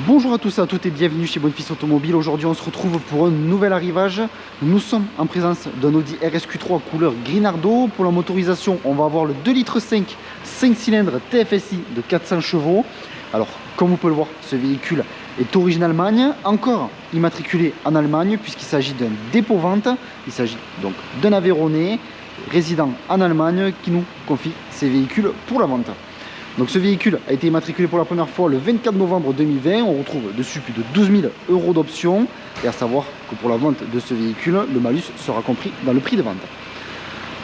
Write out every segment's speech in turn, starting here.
Bonjour à tous et à toutes et bienvenue chez Bonfils Automobile. Aujourd'hui on se retrouve pour un nouvel arrivage. Nous sommes en présence d'un Audi RSQ3 couleur Grinardo. Pour la motorisation, on va avoir le 2,5 litres 5 cylindres TFSI de 400 chevaux. Alors comme vous pouvez le voir, ce véhicule est origine Allemagne, encore immatriculé en Allemagne puisqu'il s'agit d'un dépôt-vente. Il s'agit donc d'un Aveyronais résident en Allemagne qui nous confie ses véhicules pour la vente. Donc ce véhicule a été immatriculé pour la première fois le 24 novembre 2020. On retrouve dessus plus de 12 000 € d'options. Et à savoir que pour la vente de ce véhicule, le malus sera compris dans le prix de vente.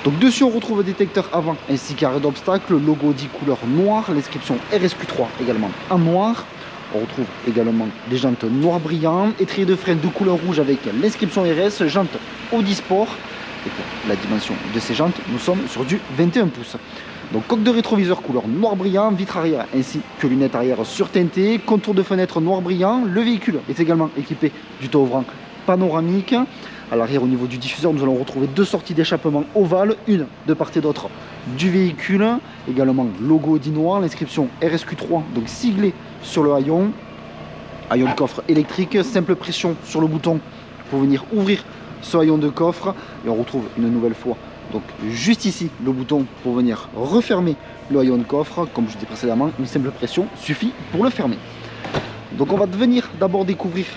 Donc dessus on retrouve détecteur avant ainsi qu'arrêt d'obstacle, logo Audi couleur noire, l'inscription RSQ3 également en noir. On retrouve également des jantes noir brillant, étrier de frein de couleur rouge avec l'inscription RS, jantes Audi Sport. Et pour la dimension de ces jantes, nous sommes sur du 21 pouces. Donc coque de rétroviseur couleur noir brillant, vitre arrière ainsi que lunettes arrière surteintées, contour de fenêtre noir brillant. Le véhicule est également équipé du toit ouvrant panoramique. À l'arrière au niveau du diffuseur, nous allons retrouver deux sorties d'échappement ovales, une de part et d'autre du véhicule. Également logo Audi noir, l'inscription RSQ3 donc siglée sur le haillon. Haillon de coffre électrique, simple pression sur le bouton pour venir ouvrir ce haillon de coffre. Et on retrouve une nouvelle fois donc juste ici le bouton pour venir refermer le haillon de coffre. Comme je disais précédemment, une simple pression suffit pour le fermer. Donc on va venir d'abord découvrir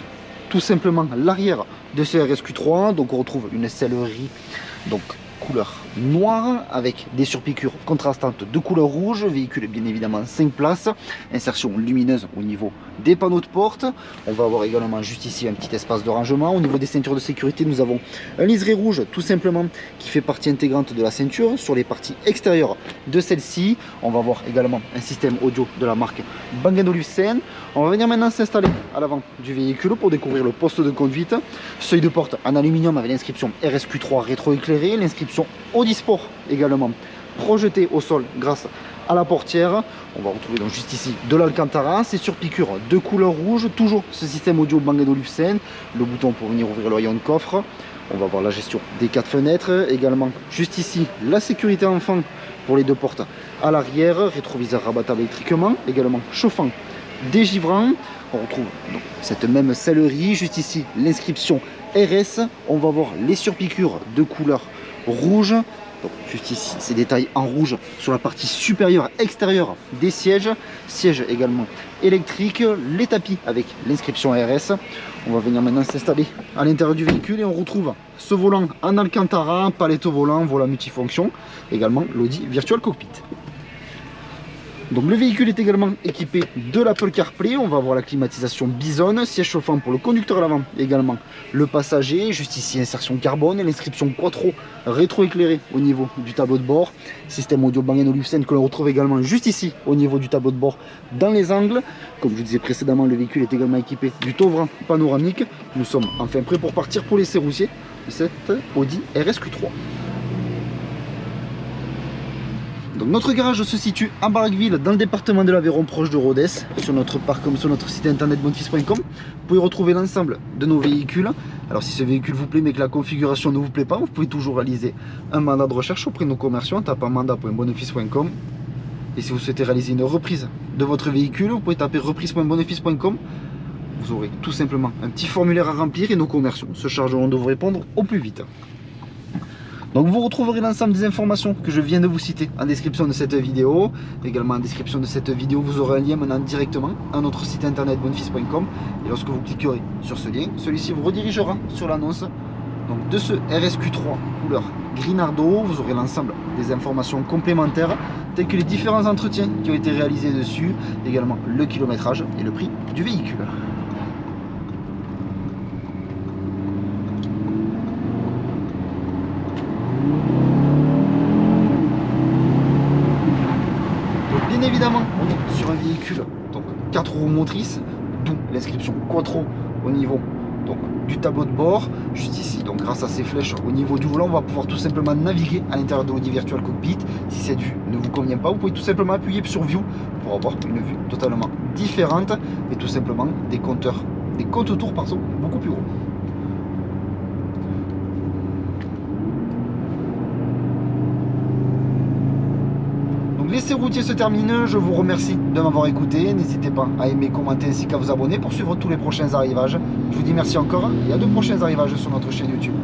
tout simplement l'arrière de ce RSQ3. Donc on retrouve une sellerie donc couleur noire avec des surpiqûres contrastantes de couleur rouge. Véhicule bien évidemment 5 places, insertion lumineuse au niveau des panneaux de porte. On va avoir également juste ici un petit espace de rangement. Au niveau des ceintures de sécurité, nous avons un liseré rouge tout simplement qui fait partie intégrante de la ceinture. Sur les parties extérieures de celle-ci, on va avoir également un système audio de la marque Bang & Olufsen. On va venir maintenant s'installer à l'avant du véhicule pour découvrir le poste de conduite. Seuil de porte en aluminium avec l'inscription RSQ3 rétroéclairé, l'inscription Audi Sport également projeté au sol grâce à la portière. On va retrouver donc juste ici de l'Alcantara, c'est sur piqûre de couleur rouge, toujours ce système audio Bang & Olufsen, le bouton pour venir ouvrir le haillon de coffre. On va voir la gestion des 4 fenêtres, également juste ici la sécurité enfant pour les deux portes à l'arrière, rétroviseur rabattable électriquement, également chauffant dégivrant. On retrouve donc cette même sellerie, juste ici l'inscription RS. On va voir les surpiqûres de couleur rouge. Donc juste ici ces détails en rouge sur la partie supérieure extérieure des sièges. Sièges également électriques, les tapis avec l'inscription RS. On va venir maintenant s'installer à l'intérieur du véhicule et on retrouve ce volant en Alcantara, palette au volant, volant multifonction, également l'Audi Virtual Cockpit. Donc le véhicule est également équipé de l'Apple CarPlay. On va avoir la climatisation Bison, siège chauffant pour le conducteur à l'avant, également le passager. Juste ici insertion carbone, l'inscription Quattro rétroéclairée au niveau du tableau de bord. Système audio Bang & Olufsen que l'on retrouve également juste ici au niveau du tableau de bord dans les angles. Comme je vous disais précédemment, le véhicule est également équipé du toit ouvrant panoramique. Nous sommes enfin prêts pour partir pour l'essai routier de cette Audi RSQ3. Donc notre garage se situe à Barraqueville dans le département de l'Aveyron proche de Rodez. Sur notre parc comme sur notre site internet bonfils.com, vous pouvez retrouver l'ensemble de nos véhicules. Alors si ce véhicule vous plaît mais que la configuration ne vous plaît pas, vous pouvez toujours réaliser un mandat de recherche auprès de nos commerciaux en tapant mandat.bonfils.com. Et si vous souhaitez réaliser une reprise de votre véhicule, vous pouvez taper reprise.bonfils.com. Vous aurez tout simplement un petit formulaire à remplir et nos commerciaux se chargeront de vous répondre au plus vite. Donc vous retrouverez l'ensemble des informations que je viens de vous citer en description de cette vidéo. Également en description de cette vidéo, vous aurez un lien maintenant directement à notre site internet bonfils.com. Et lorsque vous cliquerez sur ce lien, celui-ci vous redirigera sur l'annonce de ce RSQ3 couleur Grinardo. Vous aurez l'ensemble des informations complémentaires telles que les différents entretiens qui ont été réalisés dessus, également le kilométrage et le prix du véhicule. Bien évidemment, on est sur un véhicule donc 4 roues motrices, d'où l'inscription Quattro au niveau donc du tableau de bord. Juste ici, donc grâce à ces flèches au niveau du volant, on va pouvoir tout simplement naviguer à l'intérieur de l'Audi Virtual Cockpit. Si cette vue ne vous convient pas, vous pouvez tout simplement appuyer sur View pour avoir une vue totalement différente et tout simplement des comptes tours beaucoup plus gros. tracé routier se termine. Je vous remercie de m'avoir écouté. N'hésitez pas à aimer, commenter ainsi qu'à vous abonner pour suivre tous les prochains arrivages. Je vous dis merci encore et à de prochains arrivages sur notre chaîne YouTube.